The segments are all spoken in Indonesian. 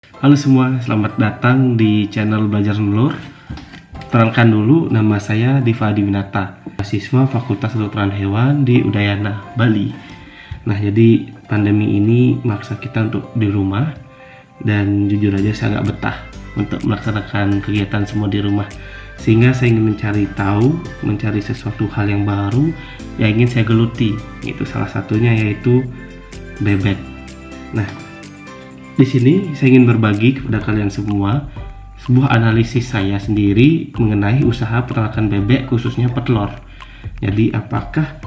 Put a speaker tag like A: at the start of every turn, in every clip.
A: Halo semua, selamat datang di channel Belajar Menelur. Perkenalkan dulu, nama saya Diva Adiwinata, mahasiswa Fakultas Kedokteran Hewan di Udayana, Bali. Nah, jadi pandemi ini maksa kita untuk di rumah, dan jujur aja saya nggak betah untuk melaksanakan kegiatan semua di rumah. Sehingga saya ingin mencari tahu, mencari sesuatu hal yang baru yang ingin saya geluti. Itu salah satunya yaitu bebek. Nah, di sini saya ingin berbagi kepada kalian semua sebuah analisis saya sendiri mengenai usaha peternakan bebek, khususnya petelur. Jadi apakah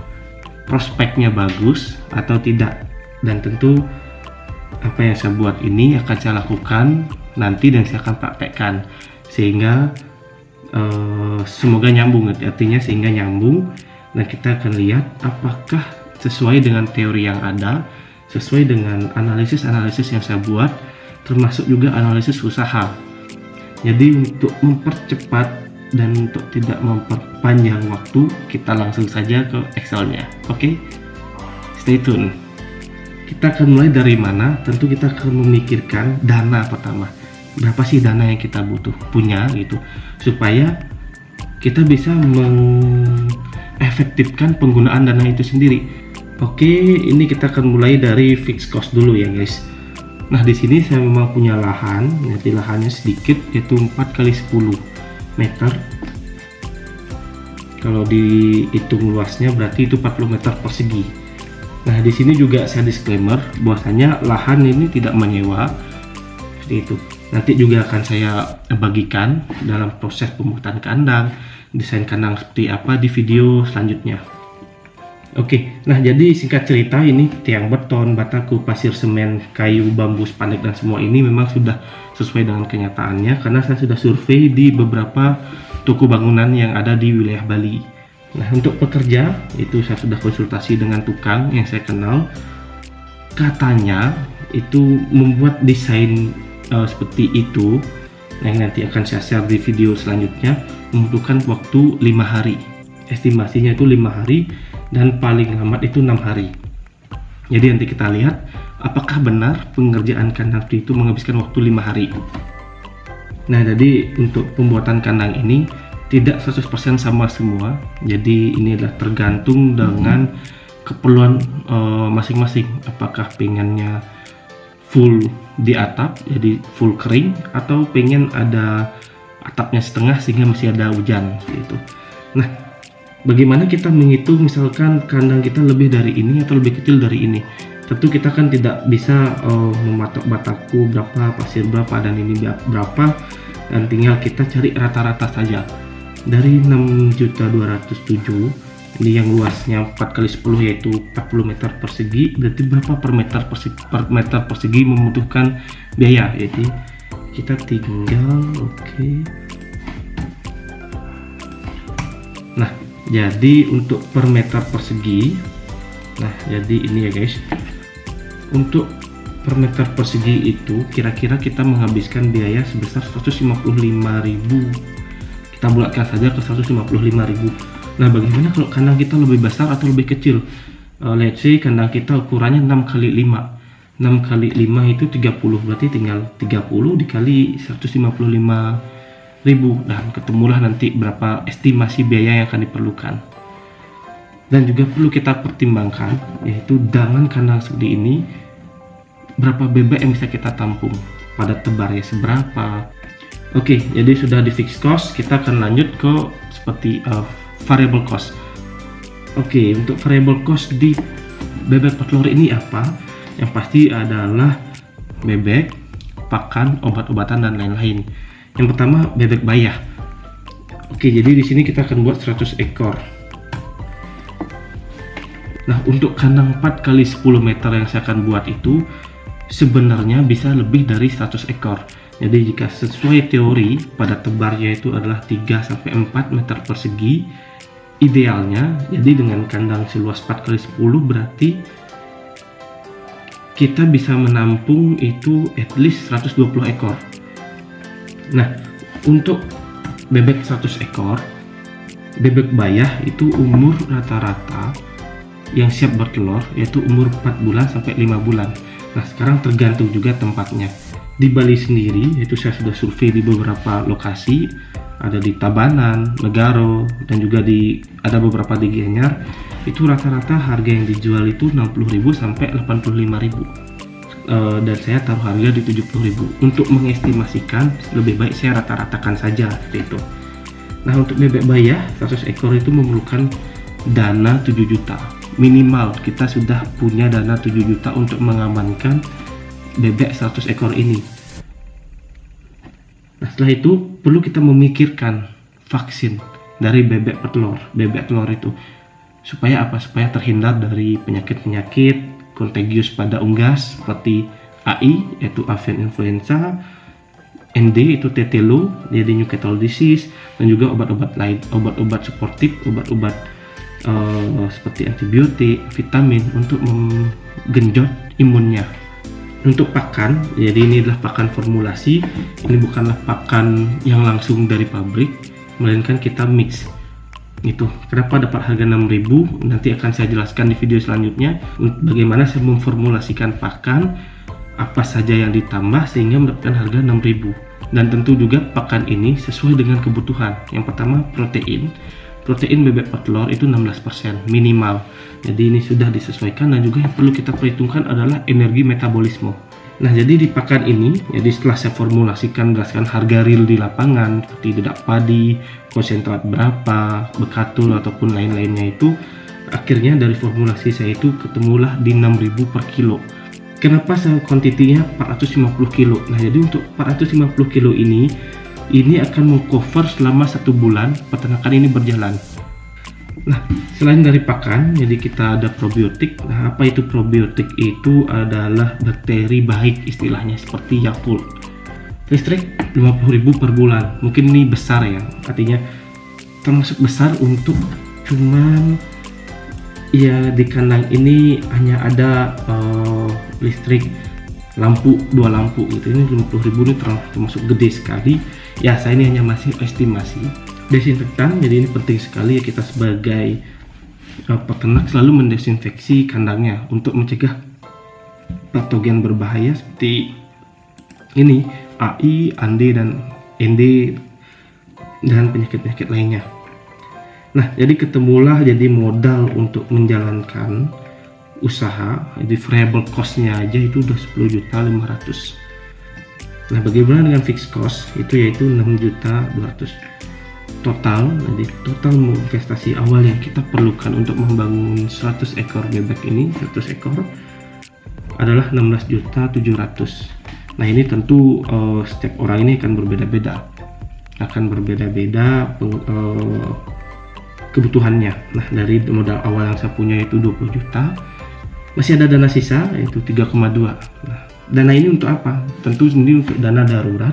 A: prospeknya bagus atau tidak, dan tentu apa yang saya buat ini akan saya lakukan nanti dan saya akan praktekkan sehingga semoga nyambung, artinya sehingga nyambung dan kita akan lihat apakah sesuai dengan teori yang ada, sesuai dengan analisis-analisis yang saya buat, termasuk juga analisis usaha. Jadi untuk mempercepat dan untuk tidak memperpanjang waktu, kita langsung saja ke Excel-nya. Oke? Stay tune. Kita akan mulai dari mana? Tentu kita akan memikirkan dana pertama. Berapa sih dana yang kita punya gitu, supaya kita bisa mengefektifkan penggunaan dana itu sendiri. Oke, ini kita akan mulai dari fixed cost dulu ya guys. Nah, di sini saya memang punya lahan, jadi lahannya sedikit, yaitu 4 kali 10 meter. Kalau dihitung luasnya berarti itu 40 meter persegi. Nah, di sini juga saya disclaimer bahwasanya lahan ini tidak menyewa, seperti itu. Nanti juga akan saya bagikan dalam proses pembuatan kandang, desain kandang seperti apa di video selanjutnya. Oke, nah jadi singkat cerita ini tiang beton, bataku, pasir, semen, kayu, bambu, spandek dan semua ini memang sudah sesuai dengan kenyataannya karena saya sudah survei di beberapa toko bangunan yang ada di wilayah Bali. Nah, untuk pekerja itu saya sudah konsultasi dengan tukang yang saya kenal. Katanya itu membuat desain seperti itu yang nanti akan saya share di video selanjutnya membutuhkan waktu 5 hari. Estimasinya itu 5 hari dan paling lambat itu 6 hari. Jadi nanti kita lihat apakah benar pengerjaan kandang itu menghabiskan waktu 5 hari. Nah, jadi untuk pembuatan kandang ini tidak 100% sama semua. Jadi ini adalah tergantung dengan keperluan masing-masing. Apakah pengennya full di atap, jadi full kering, atau pengen ada atapnya setengah sehingga masih ada hujan gitu. Nah, bagaimana kita menghitung misalkan kandang kita lebih dari ini atau lebih kecil dari ini? Tentu kita kan tidak bisa mematok bataku berapa, pasir berapa, dan ini berapa, dan tinggal kita cari rata-rata saja. Dari 6.207.000 ini yang luasnya 4 kali 10 yaitu 40 meter persegi, berarti berapa per meter persegi membutuhkan biaya. Jadi kita tinggal Nah, jadi untuk per meter persegi, nah jadi ini ya guys, untuk per meter persegi itu kira-kira kita menghabiskan biaya sebesar 155.000. Kita bulatkan saja ke 155.000. Nah, bagaimana kalau kandang kita lebih besar atau lebih kecil? Let's say kandang kita ukurannya 6 kali 5. 6 kali 5 itu 30, berarti tinggal 30 dikali 155.000 dan ketemulah nanti berapa estimasi biaya yang akan diperlukan. Dan juga perlu kita pertimbangkan yaitu dengan kandang seperti ini berapa bebek yang bisa kita tampung, pada tebarnya seberapa. Oke, jadi sudah di fixed cost, kita akan lanjut ke seperti variable cost. Oke, untuk variable cost di bebek petelur ini apa? Yang pasti adalah bebek, pakan, obat-obatan dan lain-lain. Yang pertama bebek bayah. Oke, jadi di sini kita akan buat 100 ekor. Nah, untuk kandang 4 kali 10 meter yang saya akan buat itu sebenarnya bisa lebih dari 100 ekor. Jadi jika sesuai teori pada tebarnya itu adalah 3-4 meter persegi, idealnya jadi dengan kandang seluas 4 kali 10 berarti kita bisa menampung itu at least 120 ekor. Nah, untuk bebek 100 ekor, bebek bayah itu umur rata-rata yang siap bertelur yaitu umur 4 bulan sampai 5 bulan. Nah, sekarang tergantung juga tempatnya. di Bali sendiri, itu saya sudah survei di beberapa lokasi, ada di Tabanan, Negaro, dan juga ada beberapa di Gianyar. Itu rata-rata harga yang dijual itu 60.000 sampai 85.000. Dan saya taruh harga di 70.000. Untuk mengestimasikan, lebih baik saya rata-ratakan saja seperti itu. Nah, untuk bebek bayah 100 ekor itu memerlukan dana 7 juta. Minimal kita sudah punya dana 7 juta untuk mengamankan bebek 100 ekor ini. Nah, setelah itu perlu kita memikirkan vaksin dari bebek petelur. Bebek telur itu supaya apa? Supaya terhindar dari penyakit-penyakit kontagius pada unggas seperti AI yaitu avian influenza, ND itu tetelo, jadi Newcastle disease, dan juga obat-obat lain, obat-obat suportif, obat-obat seperti antibiotik, vitamin untuk menggenjot imunnya. Untuk pakan, jadi ini adalah pakan formulasi, ini bukanlah pakan yang langsung dari pabrik, melainkan kita mix. Itu kenapa dapat harga 6.000, nanti akan saya jelaskan di video selanjutnya bagaimana saya memformulasikan pakan, apa saja yang ditambah sehingga mendapatkan harga 6.000. Dan tentu juga pakan ini sesuai dengan kebutuhan. Yang pertama protein bebek petelur itu 16% minimal, jadi ini sudah disesuaikan. Dan juga yang perlu kita perhitungkan adalah energi metabolisme. Nah, jadi di pakan ini, jadi setelah saya formulasikan berdasarkan harga real di lapangan seperti dedak padi, konsentrat berapa, bekatul ataupun lain-lainnya, itu akhirnya dari formulasi saya itu ketemulah di 6.000 per kilo. Kenapa saya kuantitinya 450 kilo? Nah, jadi untuk 450 kilo ini akan mengcover selama 1 bulan peternakan ini berjalan. Nah, selain dari pakan, jadi kita ada probiotik. Nah, apa itu probiotik? Itu adalah bakteri baik istilahnya, seperti Yakult. Listrik 50.000 per bulan. Mungkin ini besar ya, artinya termasuk besar untuk cuman ya di kandang ini hanya ada listrik lampu, 2 lampu gitu. Ini 50.000 ini termasuk gede sekali. Ya, saya ini hanya masih estimasi. Desinfektan, jadi ini penting sekali ya, kita sebagai peternak selalu mendesinfeksi kandangnya untuk mencegah patogen berbahaya seperti ini, AI, AND dan ND dan penyakit-penyakit lainnya. Nah, jadi ketemulah jadi modal untuk menjalankan usaha, jadi variable cost-nya aja itu udah 10.500.000. Nah, bagaimana dengan fixed cost? Itu yaitu 6.200.000 total. Jadi total investasi awal yang kita perlukan untuk membangun 100 ekor bebek ini, 100 ekor adalah 16.700.000. Nah, ini tentu setiap orang ini akan berbeda-beda kebutuhannya. Nah, dari modal awal yang saya punya itu 20 juta, masih ada dana sisa yaitu 3,2. Nah, dana ini untuk apa? Tentu ini untuk dana darurat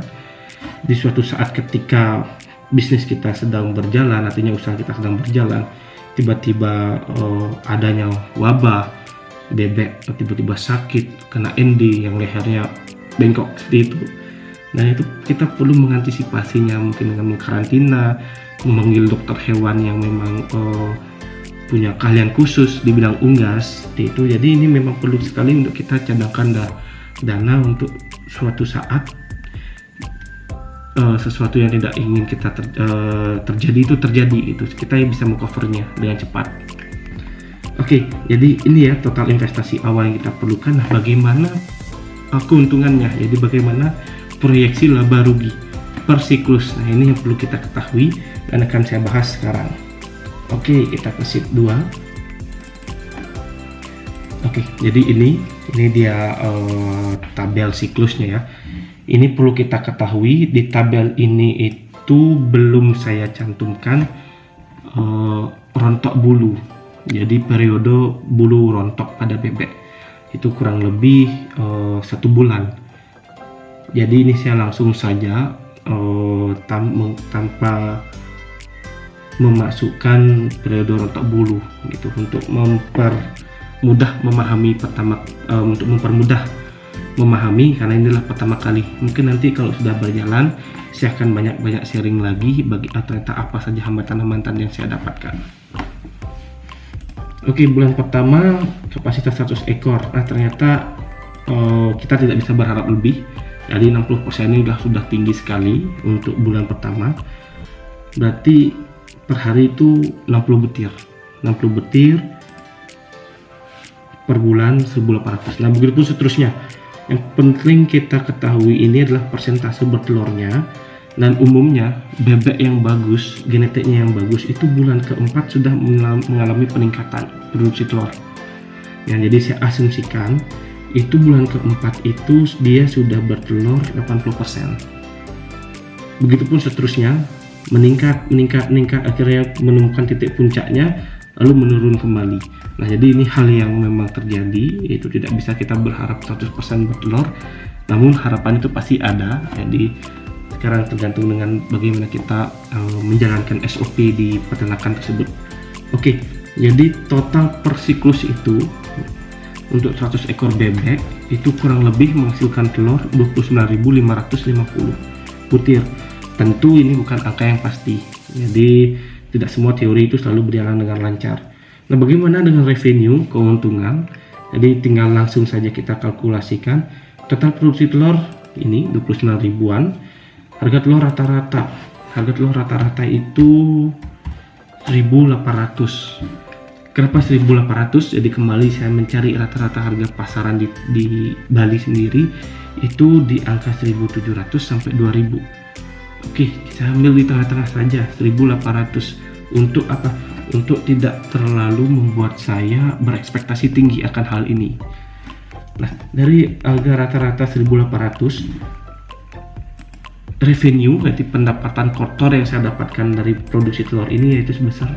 A: di suatu saat ketika bisnis kita sedang berjalan, artinya usaha kita sedang berjalan, tiba-tiba adanya wabah bebek, tiba-tiba sakit, kena ND yang lehernya bengkok seperti itu. Nah, itu kita perlu mengantisipasinya, mungkin dengan mengkarantina, memanggil dokter hewan yang memang punya keahlian khusus di bidang unggas seperti itu. Jadi ini memang perlu sekali untuk kita cadangkan dana untuk suatu saat sesuatu yang tidak ingin kita terjadi itu terjadi, itu kita bisa mengcovernya dengan cepat. Oke, jadi ini ya total investasi awal yang kita perlukan. Nah, bagaimana keuntungannya? Jadi bagaimana proyeksi laba rugi per siklus? Nah, ini yang perlu kita ketahui dan akan saya bahas sekarang. Oke, kita ke sheet 2. Oke, jadi ini dia tabel siklusnya ya. Ini perlu kita ketahui, di tabel ini itu belum saya cantumkan rontok bulu. Jadi periode bulu rontok pada bebek itu kurang lebih 1 bulan. Jadi ini saya langsung saja tanpa memasukkan periode rontok bulu gitu, untuk mempermudah memahami untuk mempermudah memahami, karena inilah pertama kali. Mungkin nanti kalau sudah berjalan saya akan banyak sharing lagi ternyata apa saja hambatan-hambatan yang saya dapatkan. Oke, bulan pertama kapasitas 100 ekor. Nah, ternyata kita tidak bisa berharap lebih. Jadi 60% ini sudah tinggi sekali untuk bulan pertama. Berarti per hari itu 60 butir per bulan 1.800. Nah begitu seterusnya. Yang penting kita ketahui ini adalah persentase bertelurnya, dan umumnya bebek yang bagus, genetiknya yang bagus itu bulan keempat sudah mengalami peningkatan produksi telur. Ya, jadi saya asumsikan itu bulan keempat itu dia sudah bertelur 80%. Begitupun seterusnya, meningkat akhirnya menemukan titik puncaknya lalu menurun kembali. Nah jadi ini hal yang memang terjadi, itu tidak bisa kita berharap 100% bertelur, namun harapan itu pasti ada. Jadi sekarang tergantung dengan bagaimana kita menjalankan SOP di peternakan tersebut. Oke, jadi total per siklus itu untuk 100 ekor bebek itu kurang lebih menghasilkan telur 29.550 butir. Tentu ini bukan angka yang pasti, jadi tidak semua teori itu selalu berjalan dengan lancar. Nah bagaimana dengan revenue, keuntungan? Jadi tinggal langsung saja kita kalkulasikan total produksi telur ini 29 ribuan. Harga telur rata-rata itu 1.800. Kenapa 1.800? Jadi kembali saya mencari rata-rata harga pasaran di Bali sendiri itu di angka 1.700 sampai 2.000. Oke, saya ambil di tengah-tengah saja 1.800. Untuk apa? Untuk tidak terlalu membuat saya berekspektasi tinggi akan hal ini. Nah, dari harga rata-rata 1.800, revenue, yaitu pendapatan kotor yang saya dapatkan dari produksi telur ini yaitu sebesar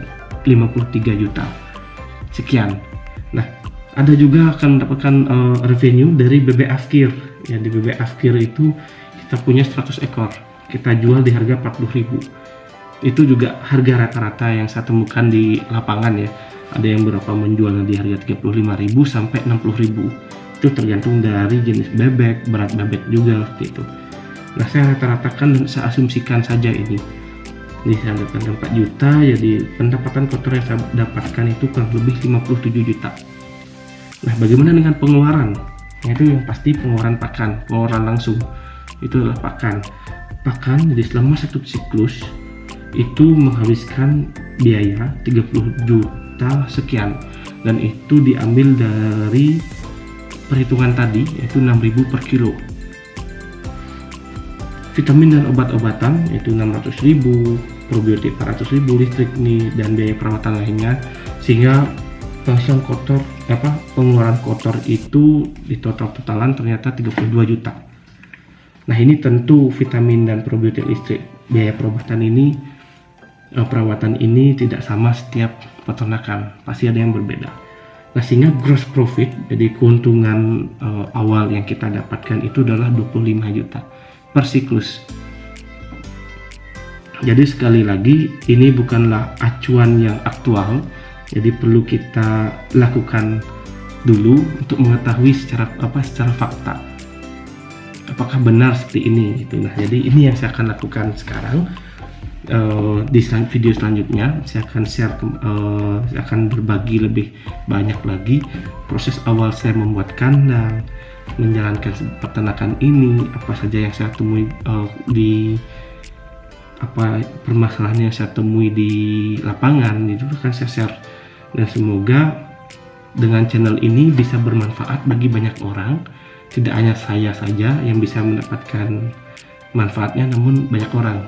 A: 53 juta. Sekian. Nah, ada juga akan mendapatkan revenue dari bebek afkir. Ya, di bebek afkir itu kita punya 100 ekor. Kita jual di harga 40.000. Itu juga harga rata-rata yang saya temukan di lapangan ya. Ada yang berapa menjualnya di harga 35.000 sampai 60.000. Itu tergantung dari jenis bebek, berat bebek juga seperti itu. Nah, saya rata-ratakan dan saya asumsikan saja ini. Jadi saya dapatkan 4 juta, jadi pendapatan kotor yang saya dapatkan itu kurang lebih 57 juta. Nah, bagaimana dengan pengeluaran? Itu yang pasti pengeluaran pakan, pengeluaran langsung. Itu adalah pakan. Jadi selama satu siklus itu menghabiskan biaya 30 juta sekian, dan itu diambil dari perhitungan tadi yaitu 6.000 per kilo. Vitamin dan obat-obatan yaitu 600.000, probiotik 400.000, listrik nih dan biaya perawatan lainnya, sehingga pengeluaran kotor itu di totalan ternyata 32 juta. Nah ini tentu vitamin dan probiotik, listrik, biaya perawatan ini tidak sama setiap peternakan, pasti ada yang berbeda. Nah sehingga gross profit, jadi keuntungan awal yang kita dapatkan itu adalah 25 juta per siklus. Jadi sekali lagi ini bukanlah acuan yang aktual, jadi perlu kita lakukan dulu untuk mengetahui secara fakta apakah benar seperti ini gitu. Nah jadi ini yang saya akan lakukan sekarang. Di video selanjutnya saya akan share saya akan berbagi lebih banyak lagi proses awal saya membuat kandang, menjalankan peternakan ini, apa saja yang saya temui permasalahan yang saya temui di lapangan, itu akan saya share, dan semoga dengan channel ini bisa bermanfaat bagi banyak orang. Tidak hanya saya saja yang bisa mendapatkan manfaatnya, namun banyak orang.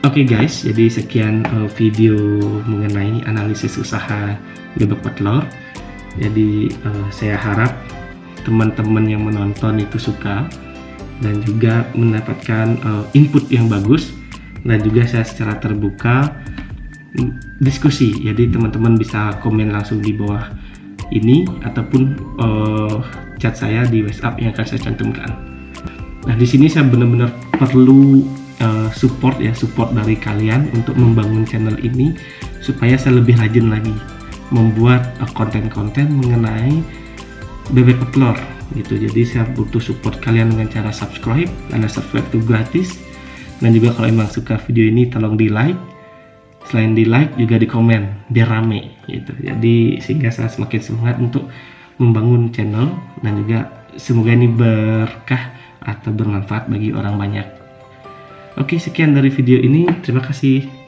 A: Oke guys, jadi sekian video mengenai analisis usaha bebek petelur. Jadi saya harap teman-teman yang menonton itu suka dan juga mendapatkan input yang bagus, dan juga saya secara terbuka diskusi. Jadi teman-teman bisa komen langsung di bawah ini ataupun chat saya di WhatsApp yang akan saya cantumkan. Nah di sini saya benar-benar perlu support dari kalian untuk membangun channel ini supaya saya lebih rajin lagi membuat konten-konten mengenai bebek petelur gitu. Jadi saya butuh support kalian dengan cara subscribe, karena subscribe itu gratis, dan juga kalau emang suka video ini tolong di like, selain di like juga di komen biar rame gitu. Jadi sehingga saya semakin semangat untuk membangun channel, dan juga semoga ini berkah atau bermanfaat bagi orang banyak. Oke, sekian dari video ini. Terima kasih.